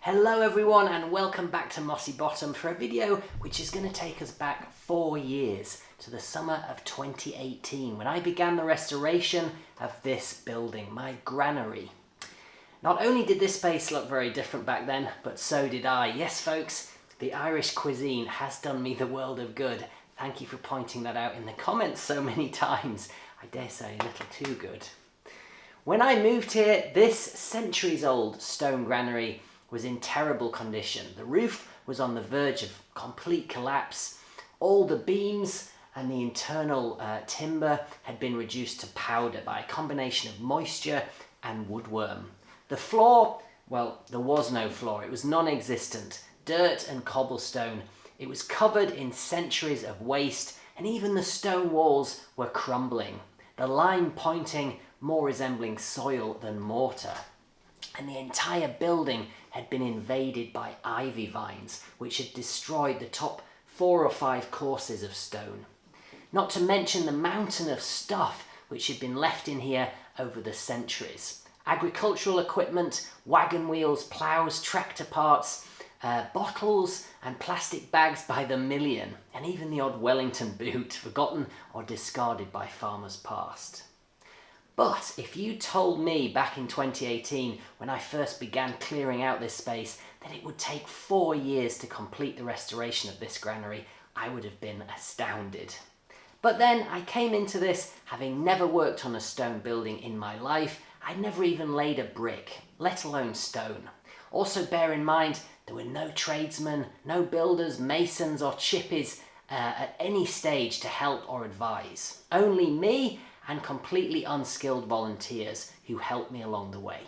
Hello everyone and welcome back to Mossy Bottom for a video which is going to take us back 4 years to the summer of 2018 when I began the restoration of this building, my granary. Not only did this space look very different back then, but so did I. Yes folks, the Irish cuisine has done me the world of good. Thank you for pointing that out in the comments so many times. I dare say a little too good. When I moved here, this centuries-old stone granary was in terrible condition. The roof was on the verge of complete collapse. All the beams and the internal timber had been reduced to powder by a combination of moisture and woodworm. The floor, well, there was no floor. It was non-existent. Dirt and cobblestone. It was covered in centuries of waste, and even the stone walls were crumbling. The line pointing more resembling soil than mortar. And the entire building had been invaded by ivy vines, which had destroyed the top 4 or 5 courses of stone. Not to mention the mountain of stuff which had been left in here over the centuries. Agricultural equipment, wagon wheels, ploughs, tractor parts, bottles and plastic bags by the million, and even the odd Wellington boot, forgotten or discarded by farmers past. But if you told me back in 2018, when I first began clearing out this space, that it would take 4 years to complete the restoration of this granary, I would have been astounded. But then I came into this having never worked on a stone building in my life. I'd never even laid a brick, let alone stone. Also bear in mind, there were no tradesmen, no builders, masons or chippies at any stage to help or advise. Only me and completely unskilled volunteers who helped me along the way.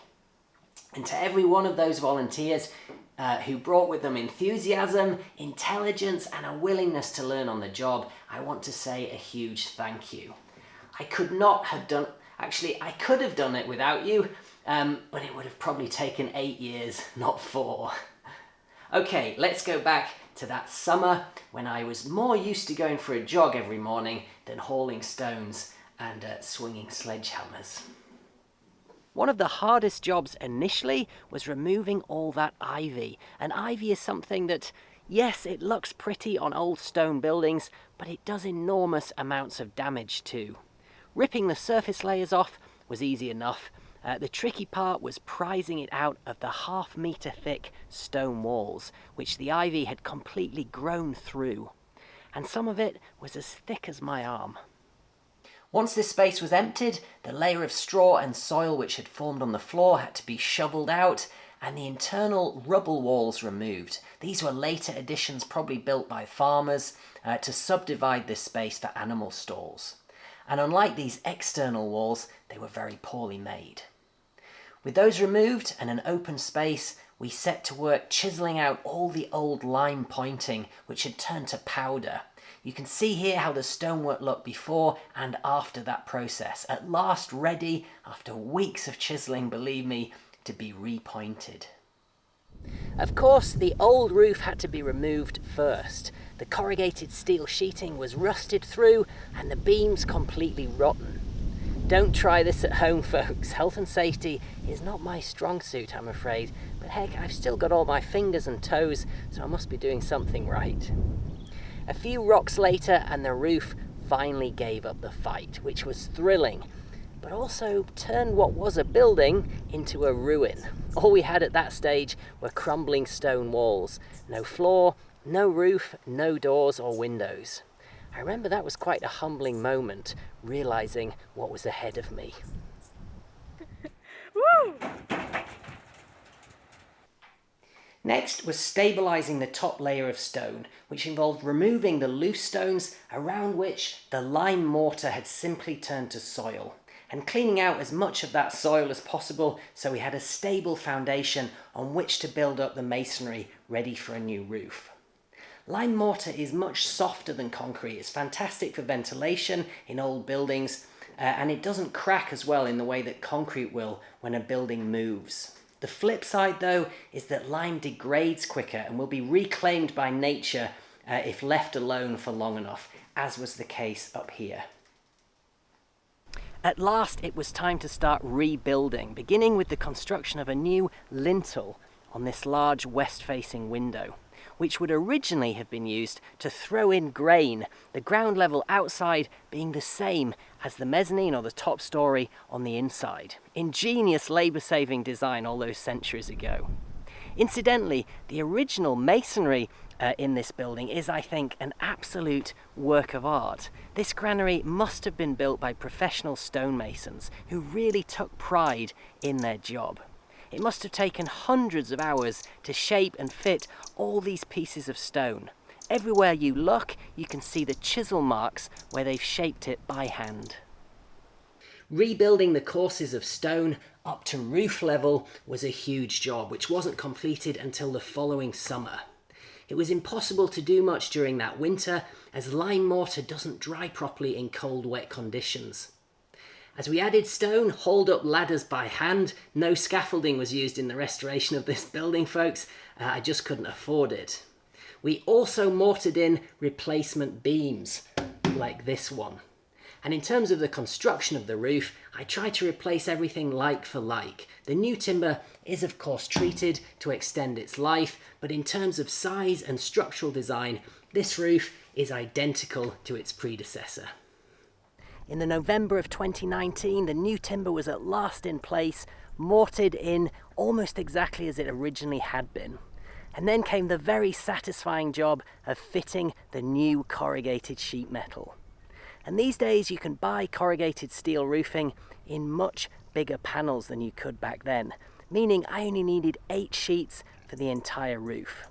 And to every one of those volunteers who brought with them enthusiasm, intelligence and a willingness to learn on the job, I want to say a huge thank you. I could have done it without you, but it would have probably taken 8 years, not 4. Okay, let's go back to that summer when I was more used to going for a jog every morning than hauling stones and swinging sledgehammers. One of the hardest jobs initially was removing all that ivy. And ivy is something that, yes, it looks pretty on old stone buildings, but it does enormous amounts of damage too. Ripping the surface layers off was easy enough. The tricky part was prizing it out of the half-metre thick stone walls, which the ivy had completely grown through. And some of it was as thick as my arm. Once this space was emptied, the layer of straw and soil which had formed on the floor had to be shovelled out and the internal rubble walls removed. These were later additions probably built by farmers to subdivide this space for animal stalls. And unlike these external walls, they were very poorly made. With those removed and an open space, we set to work chiselling out all the old line pointing which had turned to powder. You can see here how the stonework looked before and after that process, at last ready, after weeks of chiselling, believe me, to be repointed. Of course, the old roof had to be removed first. The corrugated steel sheeting was rusted through and the beams completely rotten. Don't try this at home, folks. Health and safety is not my strong suit, I'm afraid. But heck, I've still got all my fingers and toes, so I must be doing something right. A few rocks later and the roof finally gave up the fight, which was thrilling, but also turned what was a building into a ruin. All we had at that stage were crumbling stone walls. No floor, no roof, no doors or windows. I remember that was quite a humbling moment, realising what was ahead of me. Woo! Next was stabilising the top layer of stone, which involved removing the loose stones around which the lime mortar had simply turned to soil, and cleaning out as much of that soil as possible so we had a stable foundation on which to build up the masonry ready for a new roof. Lime mortar is much softer than concrete. It's fantastic for ventilation in old buildings, and it doesn't crack as well in the way that concrete will when a building moves. The flip side, though, is that lime degrades quicker and will be reclaimed by nature if left alone for long enough, as was the case up here. At last, it was time to start rebuilding, beginning with the construction of a new lintel on this large west-facing window, which would originally have been used to throw in grain, the ground level outside being the same as the mezzanine or the top story on the inside. Ingenious labour-saving design all those centuries ago. Incidentally, the original masonry in this building is, I think, an absolute work of art. This granary must have been built by professional stonemasons who really took pride in their job. It must have taken hundreds of hours to shape and fit all these pieces of stone. Everywhere you look, you can see the chisel marks where they've shaped it by hand. Rebuilding the courses of stone up to roof level was a huge job, which wasn't completed until the following summer. It was impossible to do much during that winter, as lime mortar doesn't dry properly in cold, wet conditions. As we added stone, hauled up ladders by hand, no scaffolding was used in the restoration of this building, folks. I just couldn't afford it. We also mortared in replacement beams, like this one. And in terms of the construction of the roof, I tried to replace everything like for like. The new timber is of course treated to extend its life, but in terms of size and structural design, this roof is identical to its predecessor. In the November of 2019, the new timber was at last in place, mortared in almost exactly as it originally had been. And then came the very satisfying job of fitting the new corrugated sheet metal. And these days you can buy corrugated steel roofing in much bigger panels than you could back then, meaning I only needed 8 sheets for the entire roof.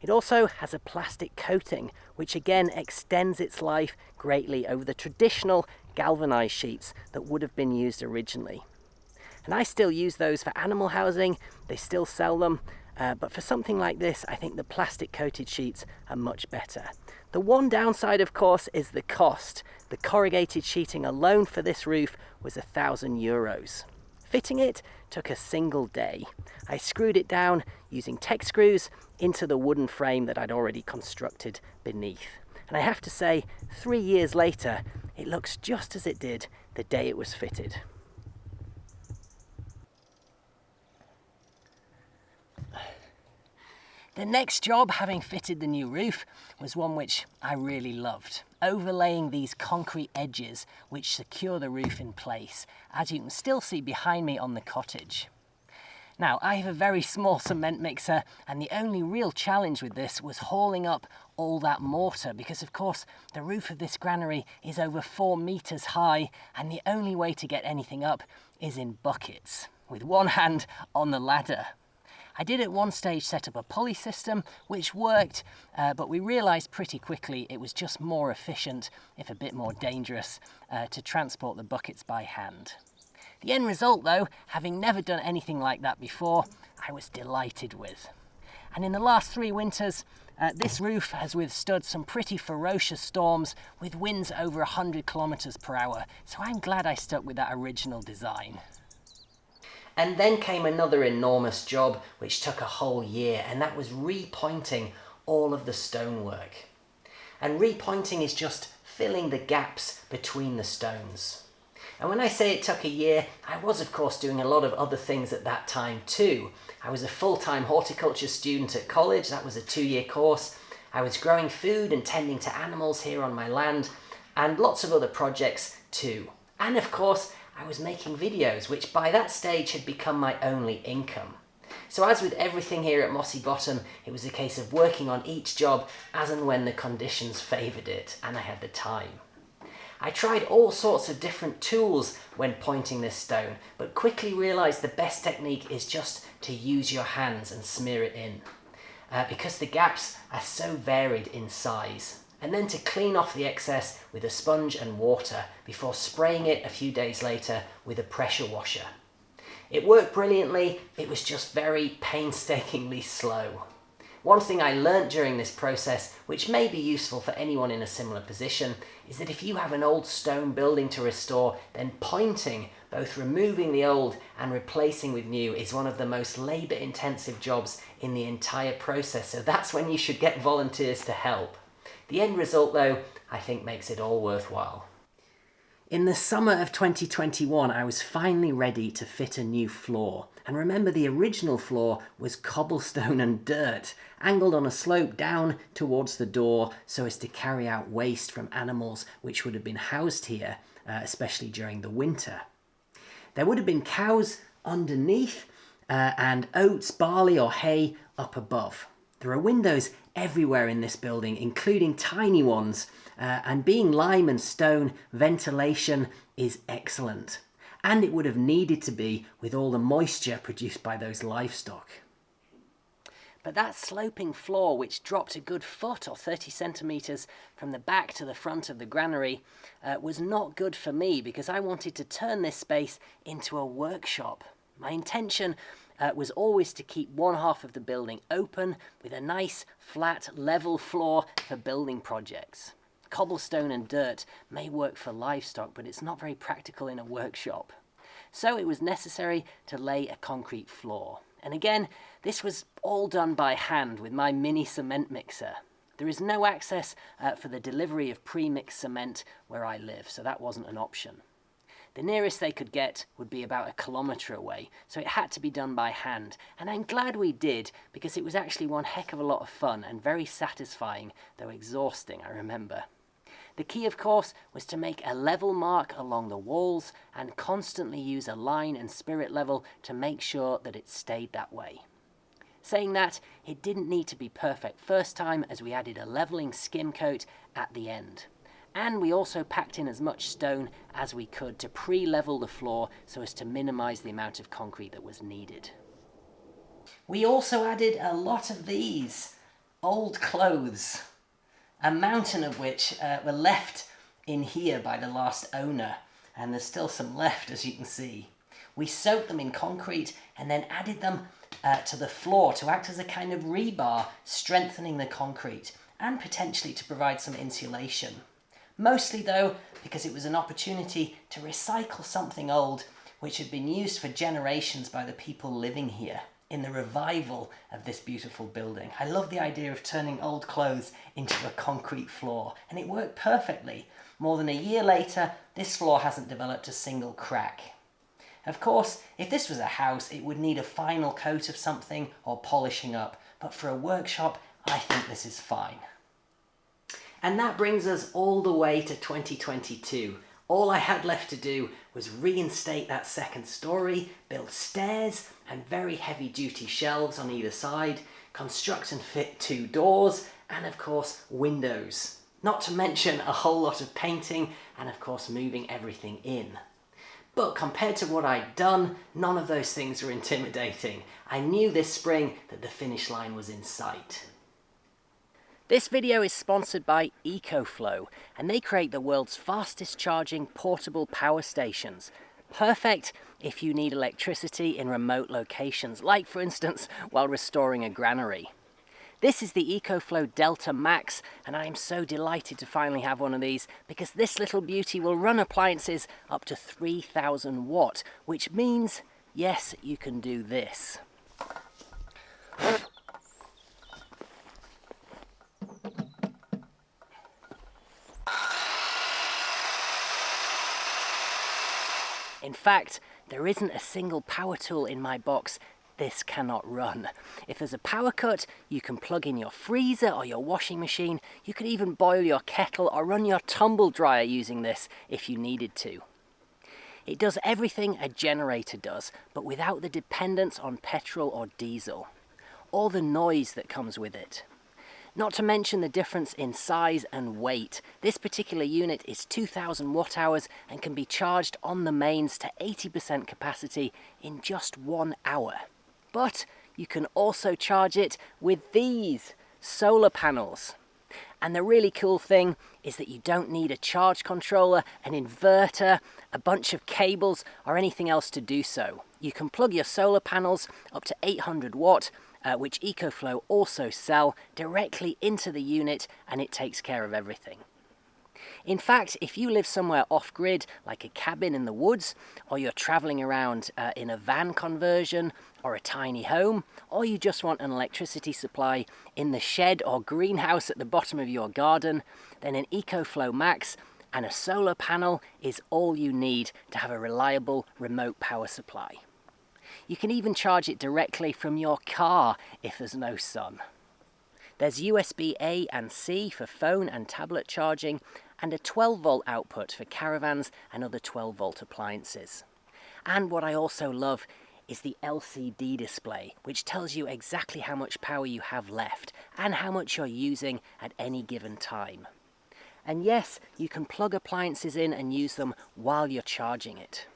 It also has a plastic coating, which again extends its life greatly over the traditional galvanized sheets that would have been used originally. And I still use those for animal housing, they still sell them, but for something like this, I think the plastic coated sheets are much better. The one downside, of course, is the cost. The corrugated sheeting alone for this roof was €1,000. Fitting it took a single day. I screwed it down using tech screws into the wooden frame that I'd already constructed beneath. And I have to say, 3 years later, it looks just as it did the day it was fitted. The next job, having fitted the new roof, was one which I really loved. Overlaying these concrete edges which secure the roof in place, as you can still see behind me on the cottage. Now, I have a very small cement mixer, and the only real challenge with this was hauling up all that mortar, because of course the roof of this granary is over 4 meters high, and the only way to get anything up is in buckets, with one hand on the ladder. I did at one stage set up a pulley system, which worked, but we realised pretty quickly it was just more efficient, if a bit more dangerous, to transport the buckets by hand. The end result though, having never done anything like that before, I was delighted with. And in the last 3 winters, this roof has withstood some pretty ferocious storms with winds over 100 kilometers per hour, so I'm glad I stuck with that original design. And then came another enormous job which took a whole year, and that was repointing all of the stonework. And repointing is just filling the gaps between the stones. And when I say it took a year, I was of course doing a lot of other things at that time too. I was a full-time horticulture student at college, that was a 2-year course. I was growing food and tending to animals here on my land, and lots of other projects too. And of course, I was making videos, which by that stage had become my only income. So as with everything here at Mossy Bottom, it was a case of working on each job as and when the conditions favoured it, and I had the time. I tried all sorts of different tools when pointing this stone, but quickly realised the best technique is just to use your hands and smear it in, because the gaps are so varied in size. And then to clean off the excess with a sponge and water before spraying it a few days later with a pressure washer. It worked brilliantly, it was just very painstakingly slow. One thing I learnt during this process, which may be useful for anyone in a similar position, is that if you have an old stone building to restore, then pointing, both removing the old and replacing with new, is one of the most labour-intensive jobs in the entire process, so that's when you should get volunteers to help. The end result, though, I think makes it all worthwhile. In the summer of 2021, I was finally ready to fit a new floor, And remember, the original floor was cobblestone and dirt, angled on a slope down towards the door so as to carry out waste from animals which would have been housed here, especially during the winter. There would have been cows underneath and oats, barley or hay up above. There are windows everywhere in this building, including tiny ones, and being lime and stone, ventilation is excellent. And it would have needed to be with all the moisture produced by those livestock. But that sloping floor, which dropped a good foot or 30 centimetres from the back to the front of the granary, was not good for me because I wanted to turn this space into a workshop. My intention was always to keep one half of the building open with a nice, flat, level floor for building projects. Cobblestone and dirt may work for livestock, but it's not very practical in a workshop. So it was necessary to lay a concrete floor. And again, this was all done by hand with my mini cement mixer. There is no access for the delivery of pre-mixed cement where I live, so that wasn't an option. The nearest they could get would be about 1 kilometre away, so it had to be done by hand. And I'm glad we did, because it was actually one heck of a lot of fun and very satisfying, though exhausting, I remember. The key, of course, was to make a level mark along the walls and constantly use a line and spirit level to make sure that it stayed that way. Saying that, it didn't need to be perfect first time, as we added a levelling skim coat at the end. And we also packed in as much stone as we could to pre-level the floor so as to minimise the amount of concrete that was needed. We also added a lot of these old clothes, a mountain of which were left in here by the last owner, and there's still some left, as you can see. We soaked them in concrete and then added them to the floor to act as a kind of rebar, strengthening the concrete and potentially to provide some insulation. Mostly though, because it was an opportunity to recycle something old which had been used for generations by the people living here in the revival of this beautiful building. I love the idea of turning old clothes into a concrete floor, and it worked perfectly. More than a year later, this floor hasn't developed a single crack. Of course, if this was a house, it would need a final coat of something or polishing up, but for a workshop, I think this is fine. And that brings us all the way to 2022. All I had left to do was reinstate that second story, build stairs and very heavy duty shelves on either side, construct and fit 2 doors, and of course windows. Not to mention a whole lot of painting and of course moving everything in. But compared to what I'd done, none of those things were intimidating. I knew this spring that the finish line was in sight. This video is sponsored by EcoFlow, and they create the world's fastest charging portable power stations. Perfect if you need electricity in remote locations, like for instance while restoring a granary. This is the EcoFlow Delta Max, and I am so delighted to finally have one of these because this little beauty will run appliances up to 3000 watt, which means, yes, you can do this. In fact, there isn't a single power tool in my box this cannot run. If there's a power cut, you can plug in your freezer or your washing machine. You could even boil your kettle or run your tumble dryer using this if you needed to. It does everything a generator does, but without the dependence on petrol or diesel, or the noise that comes with it. Not to mention the difference in size and weight. This particular unit is 2000 watt hours and can be charged on the mains to 80% capacity in just 1 hour. But you can also charge it with these solar panels. And the really cool thing is that you don't need a charge controller, an inverter, a bunch of cables or anything else to do so. You can plug your solar panels up to 800 watt, which EcoFlow also sell directly into the unit, and it takes care of everything. In fact, if you live somewhere off-grid, like a cabin in the woods, or you're traveling around in a van conversion, or a tiny home, or you just want an electricity supply in the shed or greenhouse at the bottom of your garden, then an EcoFlow Max and a solar panel is all you need to have a reliable remote power supply. You can even charge it directly from your car if there's no sun. There's USB A and C for phone and tablet charging, and a 12-volt output for caravans and other 12-volt appliances. And what I also love is the LCD display, which tells you exactly how much power you have left and how much you're using at any given time. And yes, you can plug appliances in and use them while you're charging it.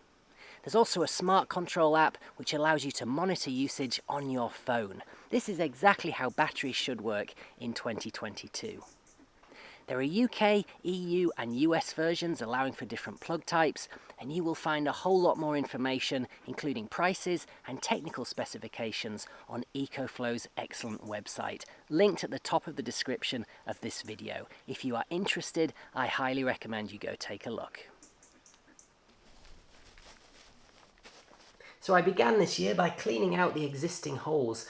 There's also a smart control app which allows you to monitor usage on your phone. This is exactly how batteries should work in 2022. There are UK, EU and US versions allowing for different plug types, and you will find a whole lot more information, including prices and technical specifications, on EcoFlow's excellent website, linked at the top of the description of this video. If you are interested, I highly recommend you go take a look. So I began this year by cleaning out the existing holes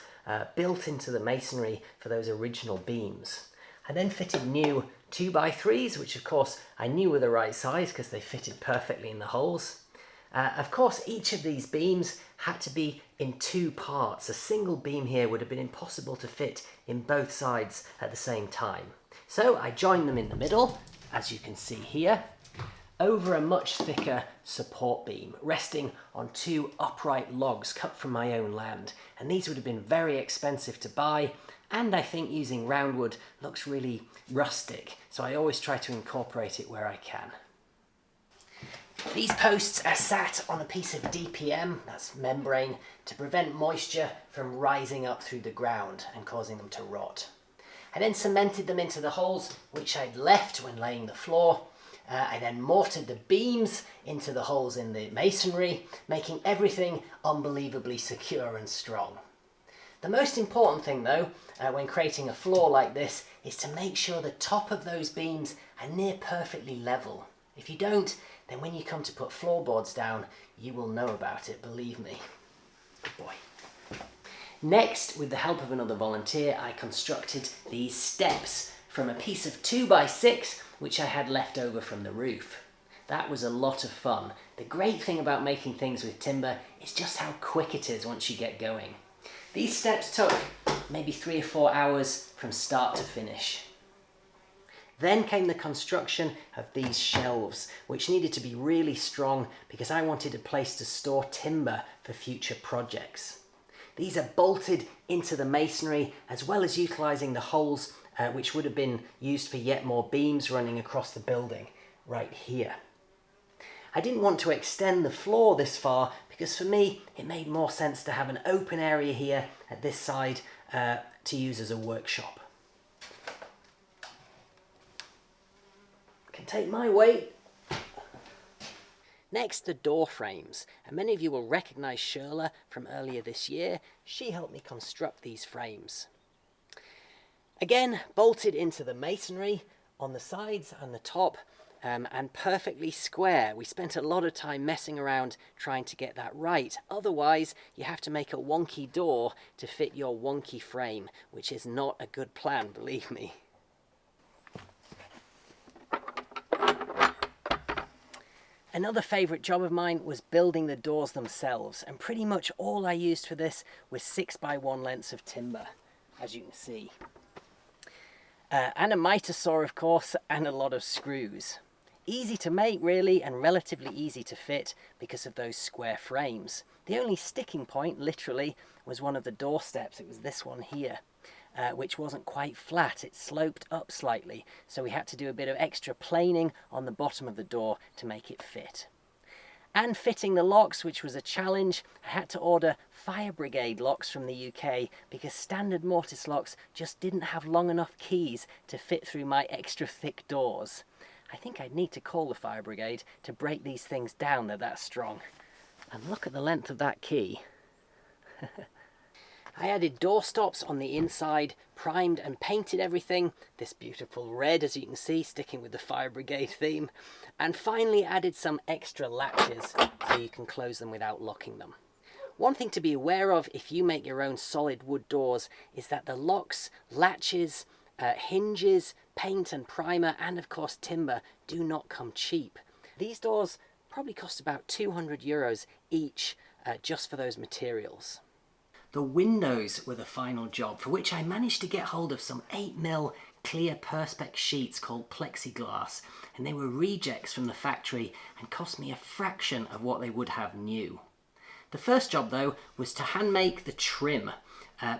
built into the masonry for those original beams. I then fitted new 2x3s, which of course I knew were the right size because they fitted perfectly in the holes. Of course, each of these beams had to be in two parts. A single beam here would have been impossible to fit in both sides at the same time. So I joined them in the middle, as you can see here, over a much thicker support beam, resting on two upright logs cut from my own land. And these would have been very expensive to buy, and I think using roundwood looks really rustic, so I always try to incorporate it where I can. These posts are sat on a piece of DPM, that's membrane, to prevent moisture from rising up through the ground and causing them to rot. I then cemented them into the holes which I'd left when laying the floor. I then mortared the beams into the holes in the masonry, making everything unbelievably secure and strong. The most important thing though, when creating a floor like this, is to make sure the top of those beams are near perfectly level. If you don't, then when you come to put floorboards down, you will know about it, believe me. Good boy. Next, with the help of another volunteer, I constructed these steps from a piece of 2x6 which I had left over from the roof. That was a lot of fun. The great thing about making things with timber is just how quick it is once you get going. These steps took maybe 3 or 4 hours from start to finish. Then came the construction of these shelves, which needed to be really strong because I wanted a place to store timber for future projects. These are bolted into the masonry, as well as utilising the holes which would have been used for yet more beams running across the building right here. I didn't want to extend the floor this far because for me it made more sense to have an open area here at this side to use as a workshop. Can take my weight. Next, the door frames, and many of you will recognise Shirla from earlier this year. She helped me construct these frames. Again, bolted into the masonry on the sides and the top, and perfectly square. We spent a lot of time messing around trying to get that right. Otherwise, you have to make a wonky door to fit your wonky frame, which is not a good plan, believe me. Another favourite job of mine was building the doors themselves, and pretty much all I used for this was 6x1 lengths of timber, as you can see. And a miter saw, of course, and a lot of screws. Easy to make really, and relatively easy to fit because of those square frames. The only sticking point, literally, was one of the door steps. It was this one here, which wasn't quite flat. It sloped up slightly, so we had to do a bit of extra planing on the bottom of the door to make it fit. And fitting the locks, which was a challenge. I had to order fire brigade locks from the UK because standard mortise locks just didn't have long enough keys to fit through my extra thick doors. I think I'd need to call the fire brigade to break these things down, they're that strong. And look at the length of that key. I added door stops on the inside, primed and painted everything, this beautiful red as you can see, sticking with the fire brigade theme, and finally added some extra latches so you can close them without locking them. One thing to be aware of if you make your own solid wood doors is that the locks, latches, hinges, paint and primer, and of course timber do not come cheap. These doors probably cost about €200 each, just for those materials. The windows were the final job, for which I managed to get hold of some 8mm clear perspex sheets called plexiglass, and they were rejects from the factory and cost me a fraction of what they would have new. The first job though was to hand make the trim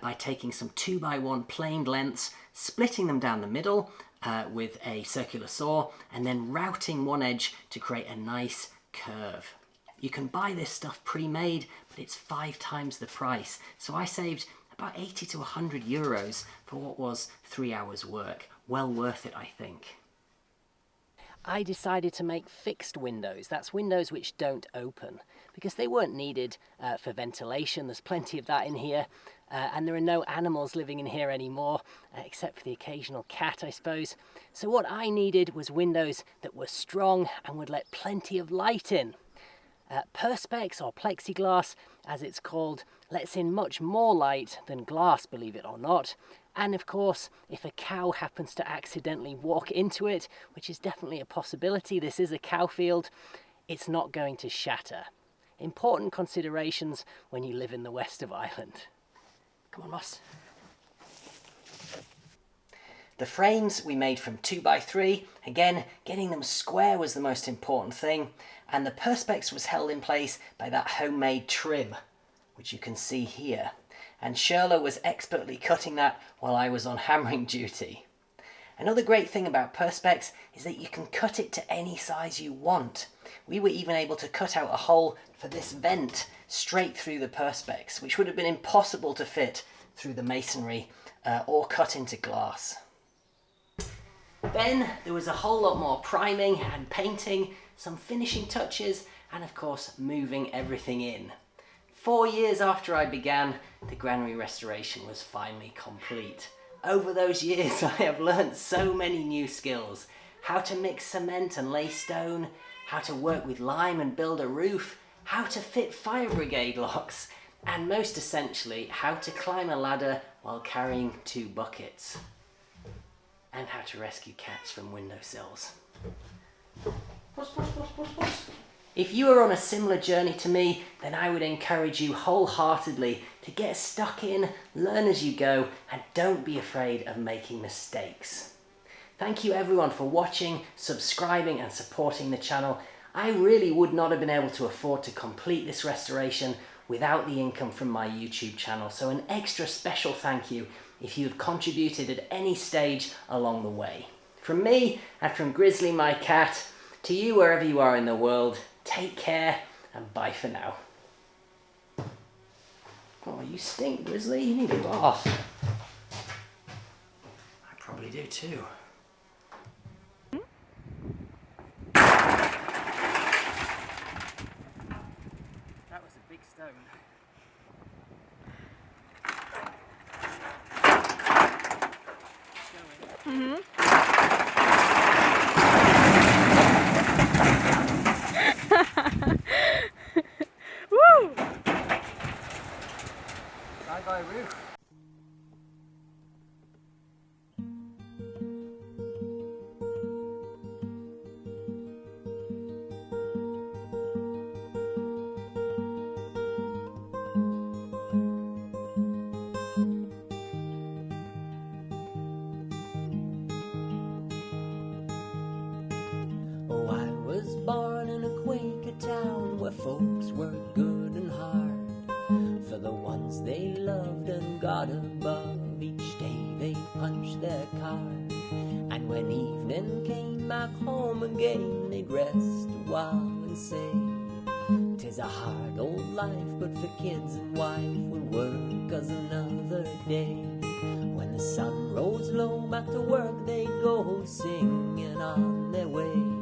by taking some 2x1 planed lengths, splitting them down the middle with a circular saw, and then routing one edge to create a nice curve. You can buy this stuff pre-made, but it's 5 times the price. So I saved about 80 to 100 euros for what was 3 hours work. Well worth it, I think. I decided to make fixed windows. That's windows which don't open, because they weren't needed for ventilation. There's plenty of that in here, and there are no animals living in here anymore, except for the occasional cat, I suppose. So what I needed was windows that were strong and would let plenty of light in. Perspex, or plexiglass as it's called, lets in much more light than glass, believe it or not. And of course, if a cow happens to accidentally walk into it, which is definitely a possibility, this is a cow field, it's not going to shatter. Important considerations when you live in the west of Ireland. Come on, Moss. The frames we made from 2x3, again, getting them square was the most important thing, and the perspex was held in place by that homemade trim, which you can see here. And Shirla was expertly cutting that while I was on hammering duty. Another great thing about perspex is that you can cut it to any size you want. We were even able to cut out a hole for this vent straight through the perspex, which would have been impossible to fit through the masonry or cut into glass. Then there was a whole lot more priming and painting, some finishing touches, and of course moving everything in. 4 years after I began, the granary restoration was finally complete. Over those years I have learnt so many new skills. How to mix cement and lay stone, how to work with lime and build a roof, how to fit fire brigade locks, and most essentially, how to climb a ladder while carrying 2 buckets. And how to rescue cats from windowsills. Puss, puss, puss, puss, puss. If you are on a similar journey to me, then I would encourage you wholeheartedly to get stuck in, learn as you go, and don't be afraid of making mistakes. Thank you everyone for watching, subscribing and supporting the channel. I really would not have been able to afford to complete this restoration without the income from my YouTube channel, so an extra special thank you if you have contributed at any stage along the way. From me and from Grizzly my cat, to you wherever you are in the world, take care and bye for now. Oh, you stink, Grizzly. You need a bath. I probably do too. That was a big stone. Mm-hmm. Woo! Bye-bye, roof. Born in a Quaker town where folks worked good and hard for the ones they loved and got above. Each day they punched their card, and when evening came back home again, they'd rest a while and say, "'Tis a hard old life, but for kids and wife we'll work as another day." When the sun rose low, back to work they'd go, singing on their way.